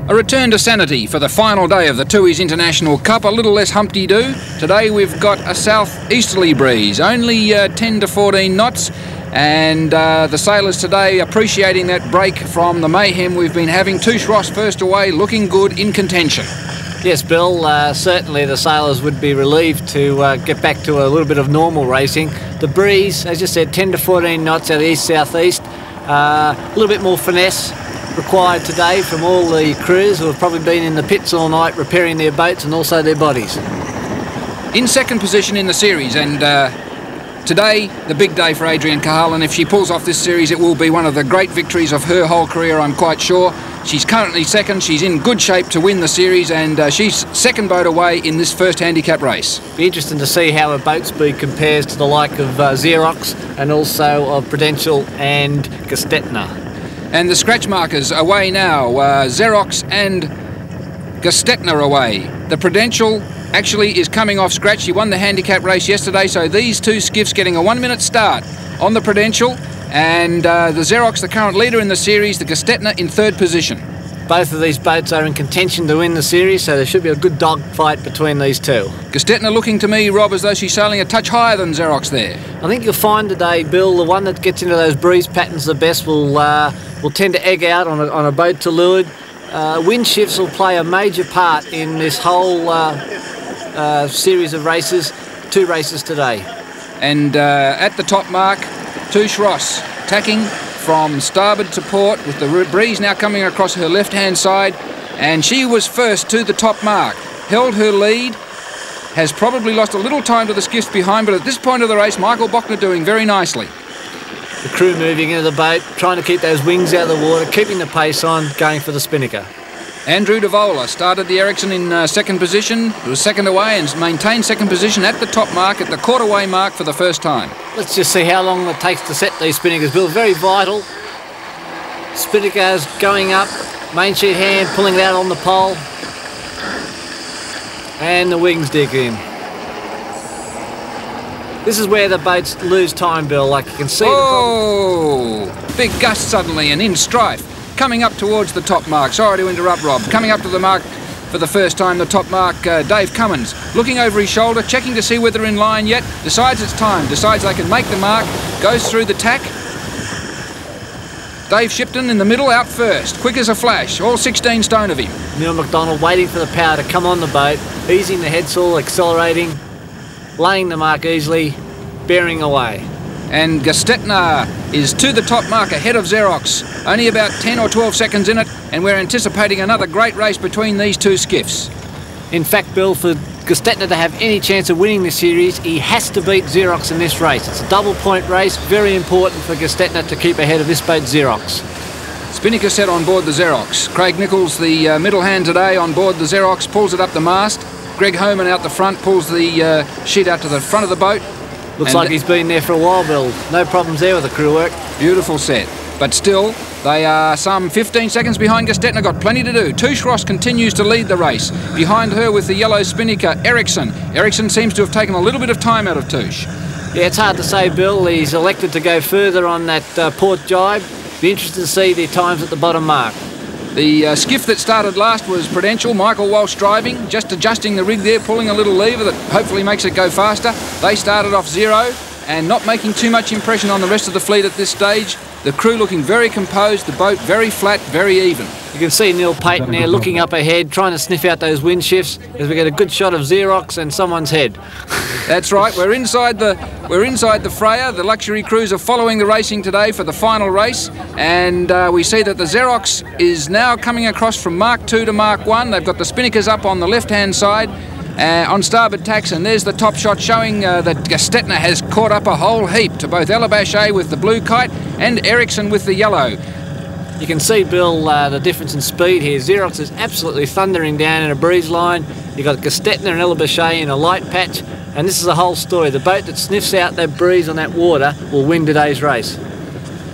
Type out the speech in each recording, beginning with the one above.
A return to sanity for the final day of the Tooheys International Cup, a little less humpty-doo. Today we've got a southeasterly breeze, only 10 to 14 knots, and the sailors today appreciating that break from the mayhem we've been having. Toosh Ross first away, looking good, in contention. Yes, Bill, certainly the sailors would be relieved to get back to a little bit of normal racing. The breeze, as you said, 10 to 14 knots out of east-southeast, a little bit more finesse required today from all the crews who have probably been in the pits all night repairing their boats and also their bodies. In second position in the series, and today the big day for Adrian Cahalan. If she pulls off this series, it will be one of the great victories of her whole career, I'm quite sure. She's currently second, she's in good shape to win the series, and she's second boat away in this first handicap race. Be interesting to see how her boat speed compares to the like of Xerox and also of Prudential and Gestetner. And the scratch markers away now, Xerox and Gestetner away. The Prudential actually is coming off scratch. She won the handicap race yesterday, so these two skiffs getting a 1 minute start on the Prudential, and the Xerox, the current leader in the series, the Gestetner in third position. Both of these boats are in contention to win the series, so there should be a good dogfight between these two. Gestetner looking to me, Rob, as though she's sailing a touch higher than Xerox there. I think you'll find today, Bill, the one that gets into those breeze patterns the best will tend to egg out on a boat to leeward. Wind shifts will play a major part in this whole series of races, 2 races today. And at the top mark, Toosh Ross tacking from starboard to port with the breeze now coming across her left-hand side, and she was first to the top mark, held her lead, has probably lost a little time to the skiffs behind, but at this point of the race, Michael Bochner doing very nicely. The crew moving into the boat, trying to keep those wings out of the water, keeping the pace on, going for the spinnaker. Andrew DeVola started the Ericsson in second position. He was second away and maintained second position at the top mark, at the quarter-way mark for the first time. Let's just see how long it takes to set these spinnakers, Bill. Very vital. Spinnakers going up, main sheet hand pulling it out on the pole, and the wings dig in. This is where the boats lose time, Bill, like you can see. Oh, big gust suddenly and in strife. Coming up towards the top mark. Sorry to interrupt, Rob. Coming up to the mark for the first time, the top mark, Dave Cummins. Looking over his shoulder, checking to see whether they're in line yet. Decides it's time. Decides they can make the mark. Goes through the tack. Dave Shipton in the middle, out first. Quick as a flash. All 16 stone of him. Neil McDonald waiting for the power to come on the boat. Easing the headsail, accelerating. Laying the mark easily. Bearing away. And Gestetner is to the top mark ahead of Xerox. Only about 10 or 12 seconds in it, and we're anticipating another great race between these two skiffs. In fact, Bill, for Gestetner to have any chance of winning the series, he has to beat Xerox in this race. It's a double-point race, very important for Gestetner to keep ahead of this boat, Xerox. Spinnaker set on board the Xerox. Craig Nichols, the middle hand today, on board the Xerox, pulls it up the mast. Greg Homan out the front, pulls the sheet out to the front of the boat. Looks like he's been there for a while, Bill. No problems there with the crew work. Beautiful set. But still, they are some 15 seconds behind Gestetner. Got plenty to do. Toosh Ross continues to lead the race. Behind her with the yellow spinnaker, Ericsson. Ericsson seems to have taken a little bit of time out of Toosh. Yeah, it's hard to say, Bill. He's elected to go further on that port jibe. Be interested to see the times at the bottom mark. The skiff that started last was Prudential, Michael Walsh driving, just adjusting the rig there, pulling a little lever that hopefully makes it go faster. They started off 0 and not making too much impression on the rest of the fleet at this stage. The crew looking very composed, the boat very flat, very even. You can see Neil Payton there looking up ahead, trying to sniff out those wind shifts as we get a good shot of Xerox and someone's head. That's right, we're inside the Freya. The luxury crews are following the racing today for the final race, and we see that the Xerox is now coming across from Mark 2 to Mark 1. They've got the spinnakers up on the left-hand side on starboard tacks, and there's the top shot showing that Gestetner has caught up a whole heap to both Elabashe with the blue kite and Ericsson with the yellow. You can see, Bill, the difference in speed here. Xerox is absolutely thundering down in a breeze line. You've got Gestetner and Elabashe in a light patch, and this is the whole story. The boat that sniffs out that breeze on that water will win today's race.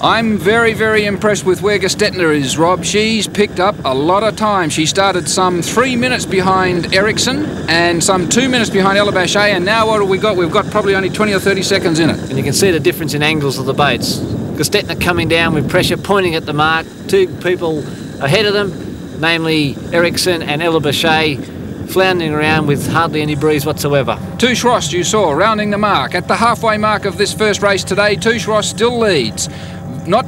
I'm very, very impressed with where Gestetner is, Rob. She's picked up a lot of time. She started some 3 minutes behind Ericsson and some 2 minutes behind Elabashe, and now what have we got? We've got probably only 20 or 30 seconds in it. And you can see the difference in angles of the boats. Gestetner coming down with pressure, pointing at the mark. 2 people ahead of them. namely Ericsson and Ella Bechet, floundering around with hardly any breeze whatsoever. Tooheys Ross, you saw, rounding the mark. At the halfway mark of this first race today, Tooheys Ross still leads. Not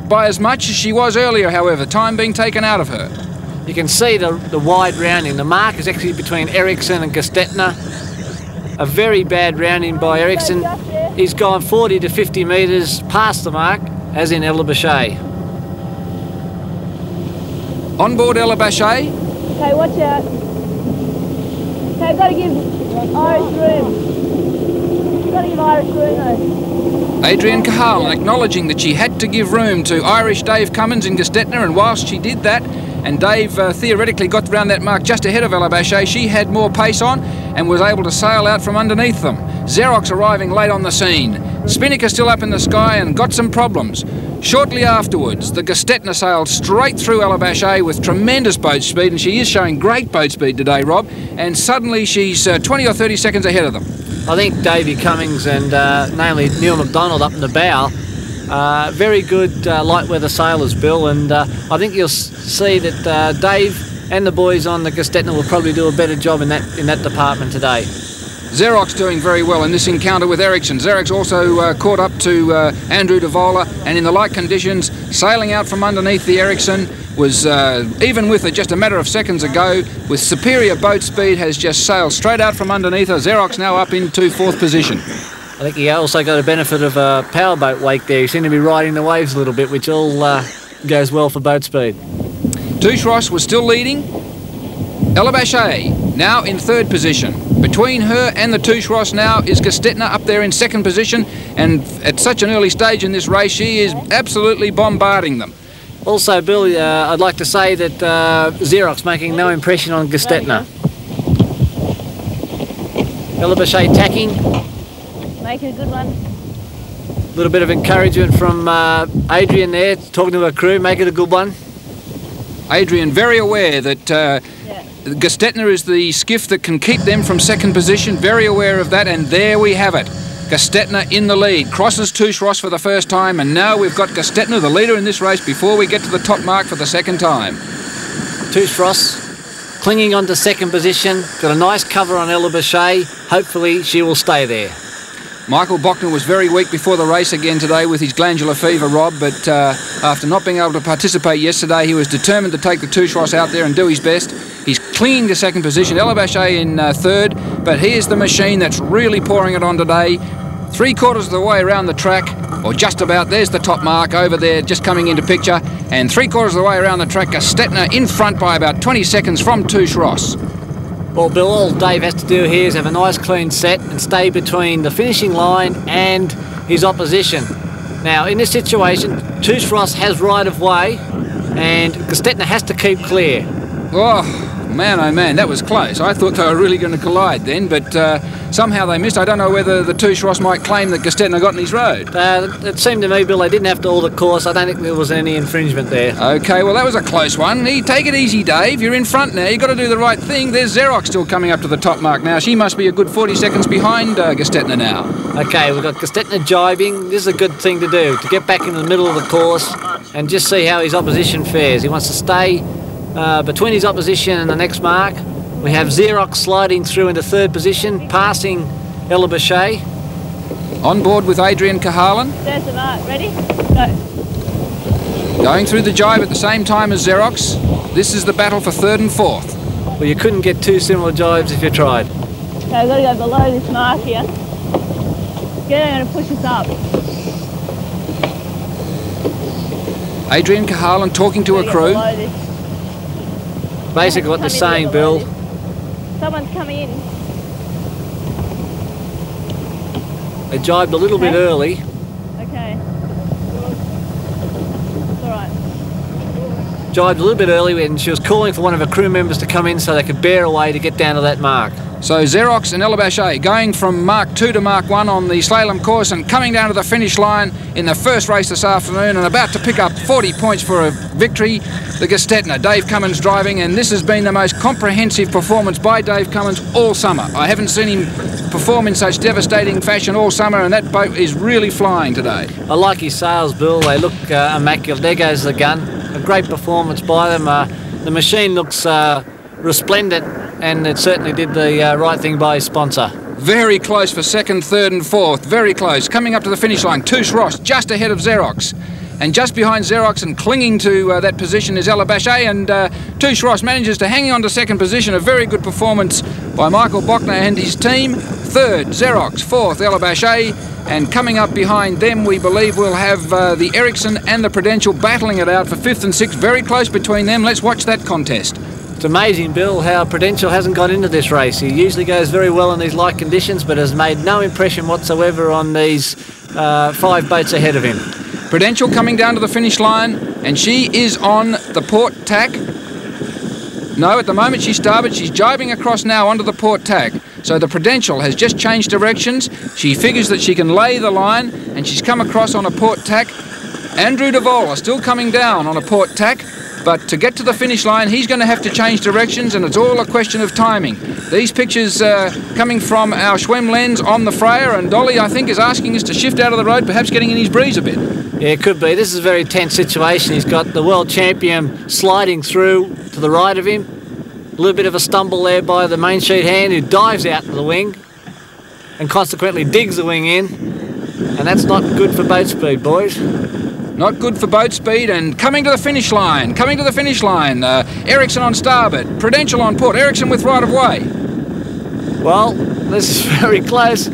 by as much as she was earlier, however, time being taken out of her. You can see the wide rounding. The mark is actually between Ericsson and Gestetner. A very bad rounding by Ericsson. He's gone 40 to 50 metres past the mark, as in Ella Bechet. On board Ella Bechet. Okay, watch out. Okay, I've got to give Iris room. Got to give Iris room though. Adrian Cahalan acknowledging that she had to give room to Irish Dave Cummins and Gestetner, and whilst she did that, and Dave theoretically got round that mark just ahead of Ella Bechet, she had more pace on and was able to sail out from underneath them. Xerox arriving late on the scene. Spinnaker still up in the sky and got some problems. Shortly afterwards, the Gestetner sailed straight through Ella Bechet with tremendous boat speed, and she is showing great boat speed today, Rob, and suddenly she's 20 or 30 seconds ahead of them. I think Davey Cummings and namely Neil McDonald up in the bow, very good light weather sailors, Bill, and I think you'll see that Dave and the boys on the Gestetner will probably do a better job in that department today. Xerox doing very well in this encounter with Ericsson. Xerox also caught up to Andrew Devola, and in the light conditions, sailing out from underneath the Ericsson, was even with it just a matter of seconds ago, with superior boat speed, has just sailed straight out from underneath her. Xerox now up into 4th position. I think he also got a benefit of a powerboat wake there. He seemed to be riding the waves a little bit, which all goes well for boat speed. Tooheys Ross was still leading. Ella Bechet now in 3rd position. Between her and the Tooheys Ross now is Gestetner up there in 2nd position, and at such an early stage in this race, she is absolutely bombarding them. Also, Bill, I'd like to say that Xerox making no impression on Gestetner. Ella Bechet tacking. Make it a good one. A little bit of encouragement from Adrian there, talking to her crew, make it a good one. Adrian very aware that Gestetner is the skiff that can keep them from 2nd position, very aware of that, and there we have it. Gestetner in the lead, crosses Tooheys Ross for the first time, and now we've got Gestetner, the leader in this race, before we get to the top mark for the 2nd time. Tooheys Ross clinging on to 2nd position, got a nice cover on Ella Bechet, hopefully she will stay there. Michael Bochner was very weak before the race again today with his glandular fever, Rob, but after not being able to participate yesterday, he was determined to take the Tooheys Ross out there and do his best. He's clinging to 2nd position, Ella Bechet in 3rd, but here's the machine that's really pouring it on today. 3/4 of the way around the track, or just about, there's the top mark over there just coming into picture, and 3/4 of the way around the track, Gestetner in front by about 20 seconds from Tooheys Ross. Well, Bill, all Dave has to do here is have a nice clean set and stay between the finishing line and his opposition. Now, in this situation, Tooheys Ross has right of way and Gestetner has to keep clear. Oh man, that was close. I thought they were really going to collide then, but somehow they missed. I don't know whether the Tooheys Ross might claim that Gestetner got in his road. It seemed to me, Bill, they didn't have to alter course. I don't think there was any infringement there. Okay, well, that was a close one. Take it easy, Dave. You're in front now. You've got to do the right thing. There's Xerox still coming up to the top mark now. She must be a good 40 seconds behind Gestetner now. Okay, we've got Gestetner jibing. This is a good thing to do, to get back in the middle of the course and just see how his opposition fares. He wants to stay between his opposition and the next mark. We have Xerox sliding through into 3rd position, passing Ella Bechet. On board with Adrian Cahalan. There's the mark. Ready? Go. Going through the jibe at the same time as Xerox. This is the battle for 3rd and 4th. Well, you couldn't get 2 similar jibes if you tried. Okay, I've got to go below this mark here. Get I'm going to push us up. Adrian Cahalan talking to a crew. Basically what they're saying, Bill. Someone's coming in. They jibed a little bit early. Okay. It's alright. Jibed a little bit early and she was calling for one of her crew members to come in so they could bear away to get down to that mark. So Xerox and Ella Bechet going from Mark 2 to Mark 1 on the slalom course and coming down to the finish line in the first race this afternoon and about to pick up 40 points for a victory. The Gestetner, Dave Cummins driving, and this has been the most comprehensive performance by Dave Cummins all summer. I haven't seen him perform in such devastating fashion all summer, and that boat is really flying today. I like his sails, Bill. They look immaculate. There goes the gun. A great performance by them. the machine looks resplendent, and it certainly did the right thing by his sponsor. Very close for second, third and fourth. Very close. Coming up to the finish line, Tooheys Ross just ahead of Xerox. And just behind Xerox and clinging to that position is Ella Bachet, and Tooheys Ross manages to hang on to second position. A very good performance by Michael Bochner and his team. Third, Xerox. Fourth, Ella Bachet. And coming up behind them, we believe we'll have the Ericsson and the Prudential battling it out for fifth and sixth. Very close between them. Let's watch that contest. It's amazing, Bill, how Prudential hasn't got into this race. He usually goes very well in these light conditions, but has made no impression whatsoever on these 5 boats ahead of him. Prudential coming down to the finish line, and she is on the port tack. No, at the moment she's starboard. She's jibing across now onto the port tack. So the Prudential has just changed directions. She figures that she can lay the line, and she's come across on a port tack. Andrew DeVola still coming down on a port tack, but to get to the finish line, he's going to have to change directions, and it's all a question of timing. These pictures coming from our Schwemm lens on the Freya, and Dolly, I think, is asking us to shift out of the road, perhaps getting in his breeze a bit. Yeah, it could be. This is a very tense situation. He's got the world champion sliding through to the right of him. A little bit of a stumble there by the main sheet hand, who dives out to the wing and consequently digs the wing in, and that's not good for boat speed, boys. Not good for boat speed, and coming to the finish line, Ericsson on starboard, Prudential on port, Ericsson with right of way. Well, this is very close.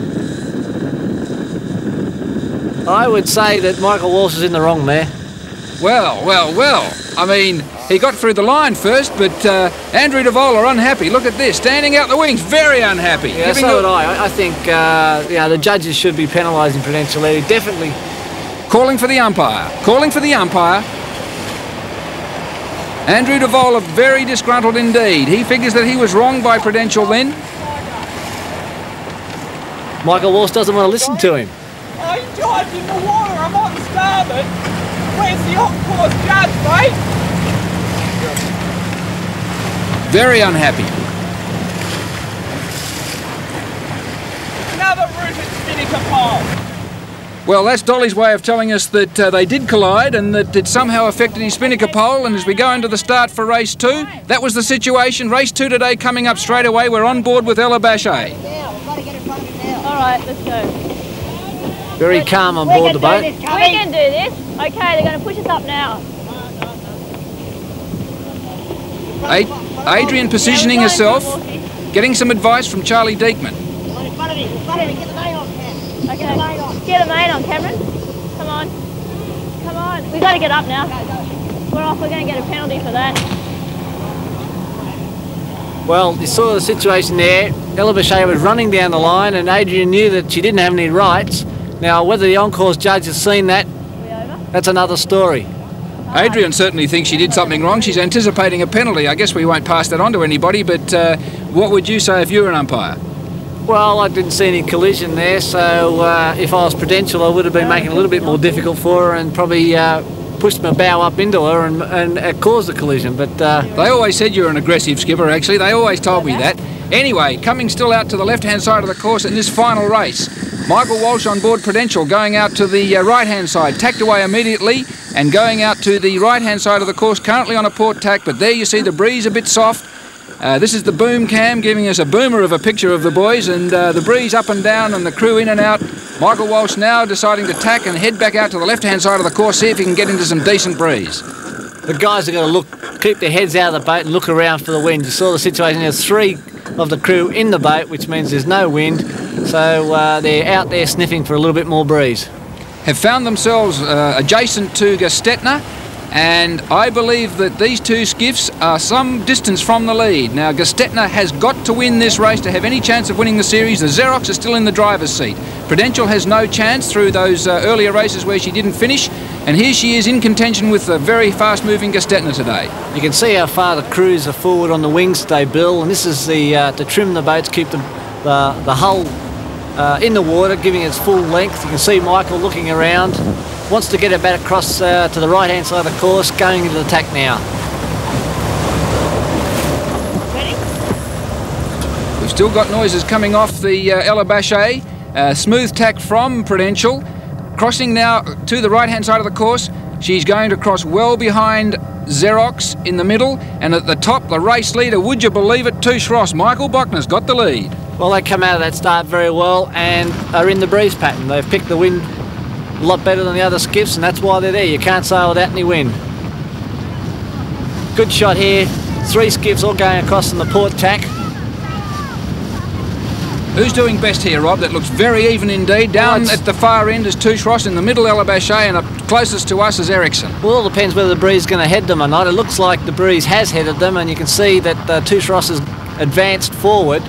I would say that Michael Walsh is in the wrong there. Well. I mean, he got through the line first, but Andrew DeVola unhappy. Look at this, standing out the wings, very unhappy. Yeah, so would I. I think the judges should be penalising Prudential there. Definitely. Calling for the umpire. Andrew DeVola very disgruntled indeed. He figures that he was wrong by Prudential then. Michael Walsh doesn't want to listen to him. I dived in the water, I'm on starboard. Where's the on-course judge, mate? Very unhappy. Another rooted spinnaker pole. Well, that's Dolly's way of telling us that they did collide and that it somehow affected his spinnaker pole. And as we go into the start for race 2, that was the situation. Race 2 today coming up straight away. We're on board with Ella Bachet. All right, let's go. Very calm on board the boat. We can do this. Okay, they're going to push us up now. Adrian positioning herself, getting some advice from Charlie Diekman. Okay, get a main on, Cameron. Come on. We've got to get up now. We're off. We're going to get a penalty for that. Well, you saw the situation there. Ella Bachet was running down the line, and Adrian knew that she didn't have any rights. Now, whether the on-course judge has seen that, that's another story. Adrian certainly thinks she did something wrong. She's anticipating a penalty. I guess we won't pass that on to anybody, but what would you say if you were an umpire? Well, I didn't see any collision there, so if I was Prudential, I would have been making it a little bit more difficult for her and probably pushed my bow up into her and caused a collision. But they always said you were an aggressive skipper, actually. They always told me that. Anyway, coming still out to the left-hand side of the course in this final race. Michael Walsh on board Prudential going out to the right-hand side, tacked away immediately and going out to the right-hand side of the course, currently on a port tack, but there you see the breeze a bit soft. This is the boom cam giving us a boomer of a picture of the boys, and the breeze up and down and the crew in and out. Michael Walsh now deciding to tack and head back out to the left-hand side of the course, see if he can get into some decent breeze. The guys are going to keep their heads out of the boat and look around for the wind. You saw the situation, there's 3 of the crew in the boat, which means there's no wind, so they're out there sniffing for a little bit more breeze. Have found themselves adjacent to Gestetner, and I believe that these 2 skiffs are some distance from the lead. Now, Gestetner has got to win this race to have any chance of winning the series. The Xerox are still in the driver's seat. Prudential has no chance through those earlier races where she didn't finish, and here she is in contention with the very fast-moving Gestetner today. You can see how far the crews are forward on the wings today, Bill, and this is the to trim the boats, keep the hull in the water, giving its full length. You can see Michael looking around, wants to get it back across to the right-hand side of the course, going into the tack now. Ready? We've still got noises coming off the Ella Bachet. Smooth tack from Prudential. Crossing now to the right-hand side of the course. She's going to cross well behind Xerox in the middle, and at the top, the race leader, would you believe it, Tooheys Ross. Michael Bochner's got the lead. Well, they come out of that start very well and are in the breeze pattern. They've picked the wind a lot better than the other skiffs, and that's why they're there. You can't sail without any wind. Good shot here. 3 skiffs all going across on the port tack. Who's doing best here, Rob? That looks very even indeed. Down at the far end is Tooheys Ross, in the middle Elabashe, and up closest to us is Ericsson. Well, it depends whether the breeze is going to head them or not. It looks like the breeze has headed them, and you can see that Tooheys Ross has advanced forward.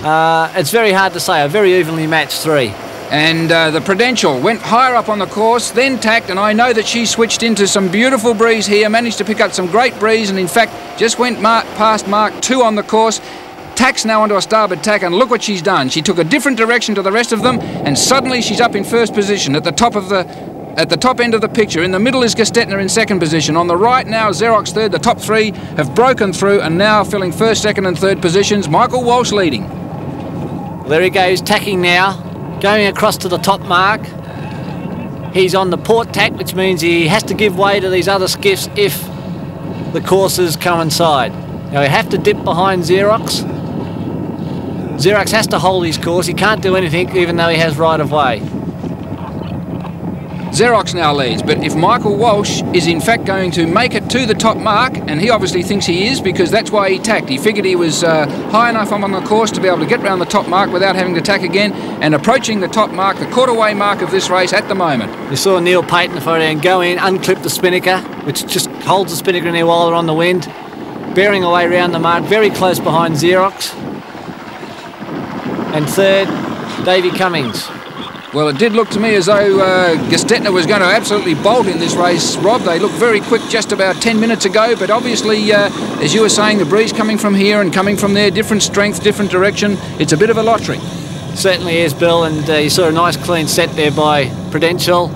It's very hard to say. A very evenly matched 3. And the Prudential went higher up on the course, then tacked, and I know that she switched into some beautiful breeze here, managed to pick up some great breeze, and in fact just went past Mark 2 on the course. Tacks now onto a starboard tack, and look what she's done. She took a different direction to the rest of them, and suddenly she's up in first position at the top end of the picture. In the middle is Gestetner in second position. On the right now, Xerox third. The top 3 have broken through and now filling first, second and third positions. Michael Walsh leading. There he goes, tacking now, going across to the top mark. He's on the port tack, which means he has to give way to these other skiffs if the courses coincide. Now we have to dip behind Xerox. Xerox has to hold his course. He can't do anything even though he has right of way. Xerox now leads, but if Michael Walsh is in fact going to make it to the top mark, and he obviously thinks he is because that's why he tacked. He figured he was high enough on the course to be able to get round the top mark without having to tack again, and approaching the top mark, the quarter-way mark of this race at the moment. You saw Neil Payton go in, unclip the spinnaker, which just holds the spinnaker in there while they're on the wind, bearing away round the mark, very close behind Xerox. And third, Davy Cummings. Well, it did look to me as though Gestetner was going to absolutely bolt in this race, Rob. They looked very quick just about 10 minutes ago, but obviously, as you were saying, the breeze coming from here and coming from there, different strength, different direction. It's a bit of a lottery. Certainly is, Bill, and you saw a nice clean set there by Prudential.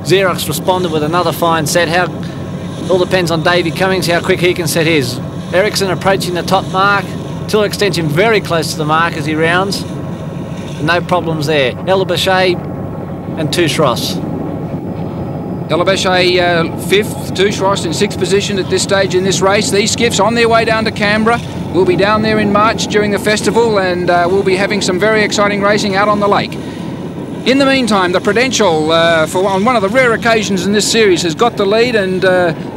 Xerox responded with another fine set. All depends on Davy Cummings, how quick he can set his. Ericsson approaching the top mark. Till extension very close to the mark as he rounds. No problems there. Elabashe and Tooheys Ross. Elabashe 5th, Tooheys Ross in 6th position at this stage in this race. These skiffs on their way down to Canberra. We'll be down there in March during the festival, and we'll be having some very exciting racing out on the lake. In the meantime, the Prudential, on one of the rare occasions in this series, has got the lead, and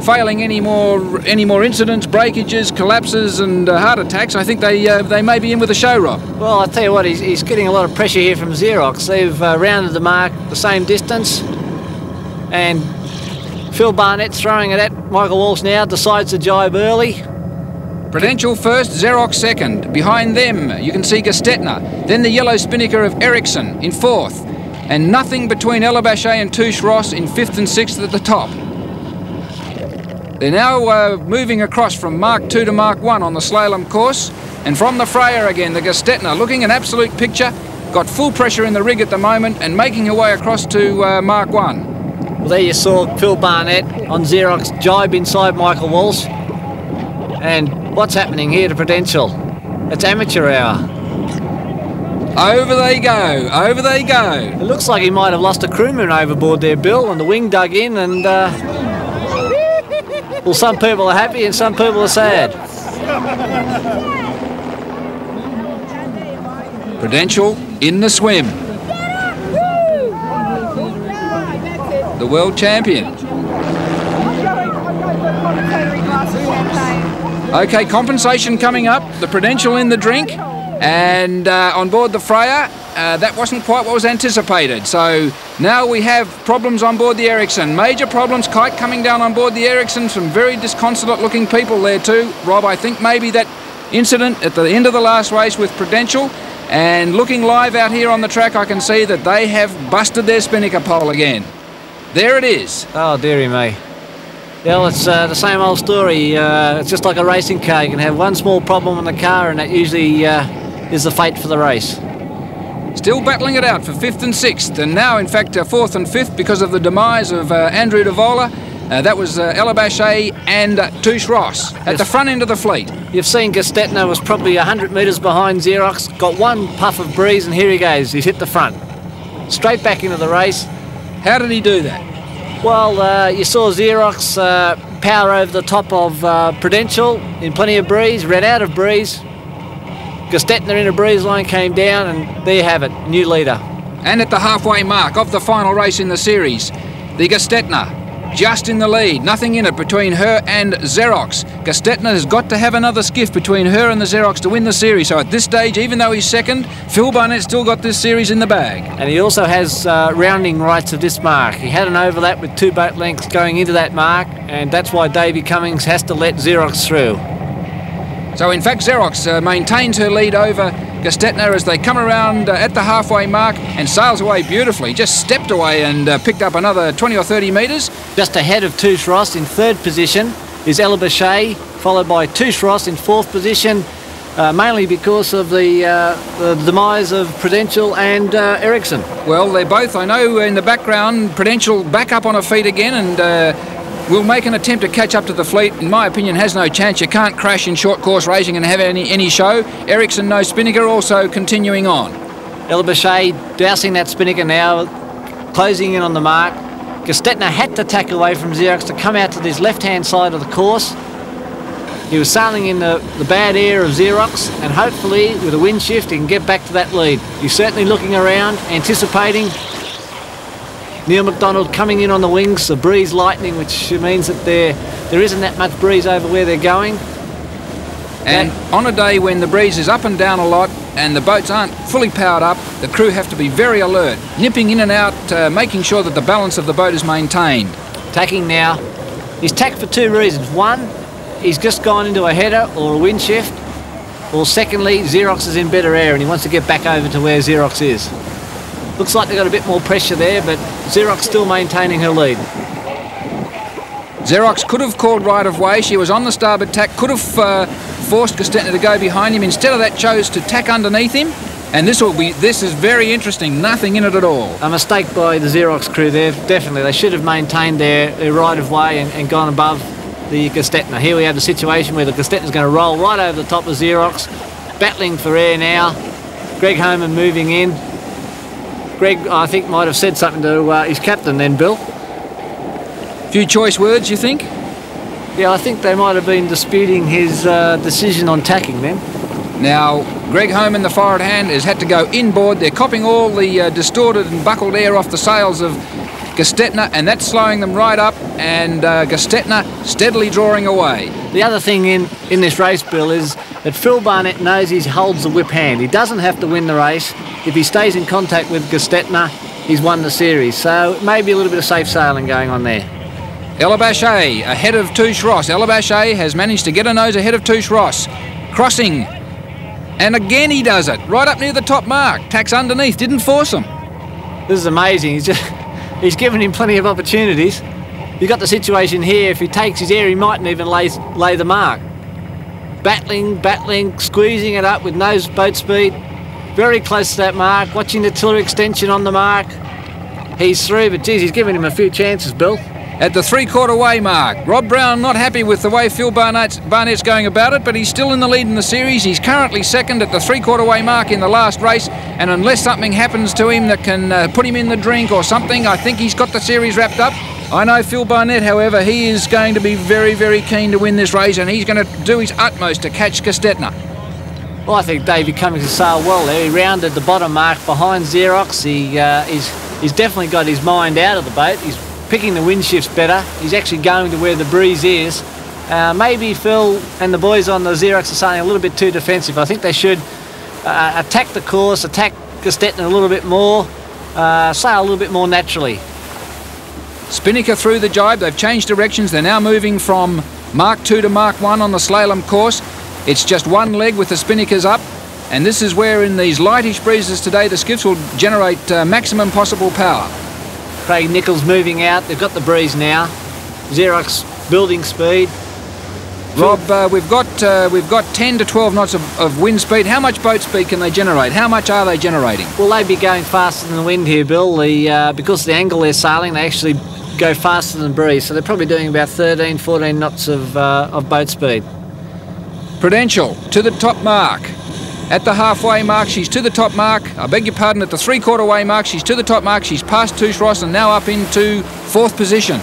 failing any more incidents, breakages, collapses and heart attacks, I think they may be in with a show, Rob. Well, I'll tell you what, he's getting a lot of pressure here from Xerox. They've rounded the mark the same distance, and Phil Barnett's throwing it at Michael Walsh now, decides to jibe early. Prudential first, Xerox second. Behind them, you can see Gestetner. Then the yellow spinnaker of Ericsson in 4th. And nothing between Elabashe and Tooheys Ross in 5th and 6th at the top. They're now moving across from Mark 2 to Mark 1 on the slalom course. And from the Freya again, the Gestetner looking an absolute picture. Got full pressure in the rig at the moment and making her way across to Mark 1. Well, there you saw Phil Barnett on Xerox jibe inside Michael Walsh. And what's happening here to Prudential? It's amateur hour. Over they go, over they go. It looks like he might have lost a crewman overboard there, Bill, and the wing dug in, and well, some people are happy and some people are sad. Prudential in the swim. The world champion. Okay, compensation coming up. The Prudential in the drink. And on board the Freya, that wasn't quite what was anticipated. So now we have problems on board the Ericsson. Major problems, kite coming down on board the Ericsson. Some very disconsolate looking people there too. Rob, I think maybe that incident at the end of the last race with Prudential. And looking live out here on the track, I can see that they have busted their spinnaker pole again. There it is. Oh, dearie me. Well, it's the same old story. It's just like a racing car. You can have one small problem in the car and that usually is the fate for the race. Still battling it out for 5th and 6th, and now in fact 4th and 5th because of the demise of Andrew Devola. That was Elabashe and Tooheys Ross at the front end of the fleet. You've seen Gestetner was probably 100 metres behind Xerox, got one puff of breeze, and here he goes. He's hit the front. Straight back into the race. How did he do that? Well, you saw Xerox power over the top of Prudential in plenty of breeze, ran out of breeze. Gestetner in a breeze line came down, and there you have it, new leader. And at the halfway mark of the final race in the series, the Gestetner just in the lead, nothing in it between her and Xerox. Gestetner has got to have another skiff between her and the Xerox to win the series. So at this stage, even though he's second, Phil Barnett's still got this series in the bag. And he also has rounding rights of this mark. He had an overlap with 2 boat lengths going into that mark, and that's why Davey Cummings has to let Xerox through. So in fact, Xerox maintains her lead over Gestetner as they come around at the halfway mark and sails away beautifully. Just stepped away and picked up another 20 or 30 metres. Just ahead of Tooheys Ross in 3rd position is Ella Bechet, followed by Tooheys Ross in 4th position, mainly because of the demise of Prudential and Ericsson. Well, they're both, I know in the background, Prudential back up on her feet again and will make an attempt to catch up to the fleet. In my opinion, has no chance. You can't crash in short course racing and have any show. Ericsson, no Spinnaker, also continuing on. Ella Bechet dousing that Spinnaker now, closing in on the mark. Gestetner had to tack away from Xerox to come out to this left-hand side of the course. He was sailing in the bad air of Xerox, and hopefully with a wind shift he can get back to that lead. He's certainly looking around, anticipating. Neil McDonald coming in on the wings, the breeze lightening, which means that there isn't that much breeze over where they're going. And on a day when the breeze is up and down a lot and the boats aren't fully powered up, the crew have to be very alert, nipping in and out, making sure that the balance of the boat is maintained. Tacking now. He's tacked for 2 reasons. One, he's just gone into a header or a wind shift, or secondly, Xerox is in better air and he wants to get back over to where Xerox is. Looks like they've got a bit more pressure there, but Xerox still maintaining her lead. Xerox could have called right of way. She was on the starboard tack, could have forced Gestetner to go behind him. Instead of that, chose to tack underneath him. And this is very interesting. Nothing in it at all. A mistake by the Xerox crew there, definitely. They should have maintained their right of way and gone above the Gestetner. Here we have the situation where the Gestetner's going to roll right over the top of Xerox, battling for air now. Greg Homan moving in. Greg, I think, might have said something to his captain then, Bill. Few choice words, you think? Yeah, I think they might have been disputing his decision on tacking then. Now, Greg Homan, the forward hand, has had to go inboard. They're copping all the distorted and buckled air off the sails of Gestetner, and that's slowing them right up, and Gestetner steadily drawing away. The other thing in this race, Bill, is that Phil Barnett knows he holds the whip hand. He doesn't have to win the race. If he stays in contact with Gestetner, he's won the series. So maybe a little bit of safe sailing going on there. Ella Bechet ahead of Tooheys Ross. Ella Bechet has managed to get her nose ahead of Tooheys Ross. Crossing. And again he does it. Right up near the top mark. Tacks underneath. Didn't force him. This is amazing. He's given him plenty of opportunities. You've got the situation here. If he takes his air, he mightn't even lay the mark. Battling, squeezing it up with nose boat speed. Very close to that mark. Watching the tiller extension on the mark. He's through, but geez, he's given him a few chances, Bill. At the 3/4 way mark, Rob Brown not happy with the way Phil Barnett's going about it, but he's still in the lead in the series. He's currently second at the 3/4 way mark in the last race, and unless something happens to him that can put him in the drink or something, I think he's got the series wrapped up. I know Phil Barnett, however, he is going to be very, very keen to win this race, and he's going to do his utmost to catch Gestetner. Well, I think Davey Cummings has sailed well there. He rounded the bottom mark behind Xerox. He's definitely got his mind out of the boat. He's picking the wind shifts better. He's actually going to where the breeze is. Maybe Phil and the boys on the Xerox are sailing a little bit too defensive. I think they should attack the course, attack Gestetner a little bit more, sail a little bit more naturally. Spinnaker through the jibe. They've changed directions. They're now moving from Mark 2 to Mark 1 on the slalom course. It's just one leg with the Spinnakers up, and this is where in these lightish breezes today the skiffs will generate maximum possible power. Craig Nichols moving out. They've got the breeze now. Xerox building speed. Rob, we've got 10 to 12 knots of wind speed. How much boat speed can they generate? How much are they generating? Well, they'd be going faster than the wind here, Bill. Because of the angle they're sailing, they actually go faster than breeze. So they're probably doing about 13, 14 knots of boat speed. Prudential to the top mark. At the halfway mark, she's to the top mark. I beg your pardon, at the 3/4 way mark, she's to the top mark. She's past Tooheys Ross and now up into 4th position.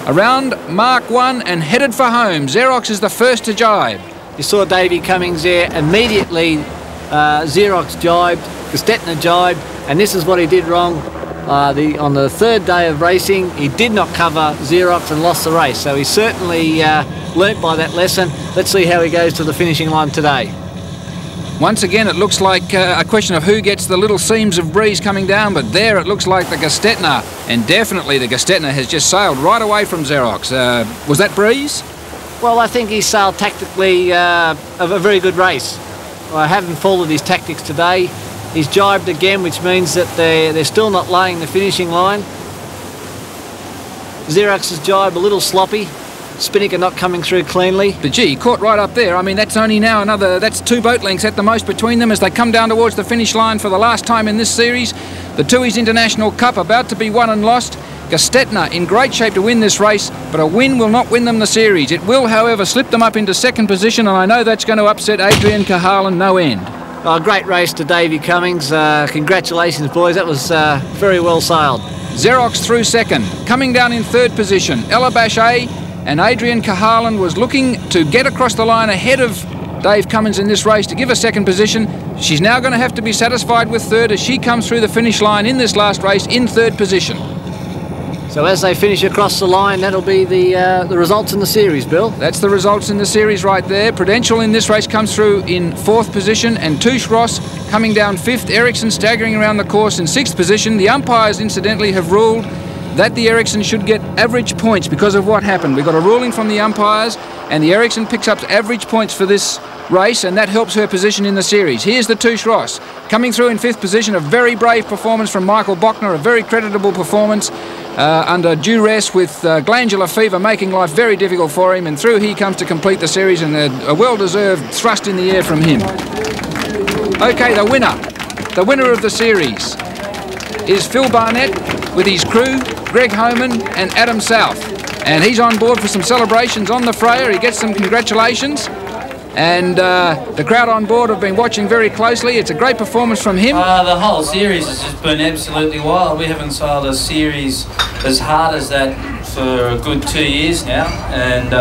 around Mark 1 and headed for home. Xerox is the first to jibe. You saw Davey Cummings there, immediately Xerox jibed, Gestetner jibed, and this is what he did wrong. On the third day of racing, he did not cover Xerox and lost the race. So he certainly learnt by that lesson. Let's see how he goes to the finishing line today. Once again, it looks like a question of who gets the little seams of breeze coming down, but there it looks like the Gestetner, and definitely the Gestetner has just sailed right away from Xerox. Was that breeze? Well, I think he sailed tactically a very good race. I haven't followed his tactics today. He's jibed again, which means that they're still not laying the finishing line. Xerox's jibe a little sloppy. Spinnaker not coming through cleanly. But gee, caught right up there. I mean, that's only now that's 2 boat lengths at the most between them as they come down towards the finish line for the last time in this series. The Tooheys International Cup about to be won and lost. Gestetner in great shape to win this race, but a win will not win them the series. It will, however, slip them up into second position, and I know that's going to upset Adrian Cahalan no end. Oh, great race to Davey Cummings. Congratulations, boys. That was very well sailed. Xerox through second. Coming down in third position, Ella Bachet, and Adrian Cahalan was looking to get across the line ahead of Dave Cummins in this race to give a second position. She's now going to have to be satisfied with third as she comes through the finish line in this last race in third position. So as they finish across the line, that'll be the results in the series, Bill. That's the results in the series right there. Prudential in this race comes through in fourth position, and Toosh Ross coming down fifth. Ericsson staggering around the course in sixth position. The umpires, incidentally, have ruled that the Ericsson should get average points because of what happened. We got a ruling from the umpires, and the Ericsson picks up average points for this race, and that helps her position in the series. Here's the Toosh Ross coming through in fifth position. A very brave performance from Michael Bochner, a very creditable performance under duress with glandular fever making life very difficult for him, and through he comes to complete the series, and a well-deserved thrust in the air from him. Okay, the winner of the series is Phil Barnett with his crew, Greg Homan and Adam South. And he's on board for some celebrations on the Freya. He gets some congratulations. And the crowd on board have been watching very closely. It's a great performance from him. The whole series has just been absolutely wild. We haven't sailed a series as hard as that for a good 2 years now. And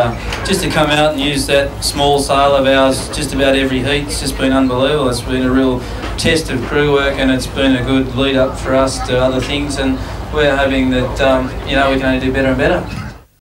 just to come out and use that small sail of ours just about every heat, it's just been unbelievable. It's been a real test of crew work, and it's been a good lead up for us to other things. And we're hoping that we can only do better and better.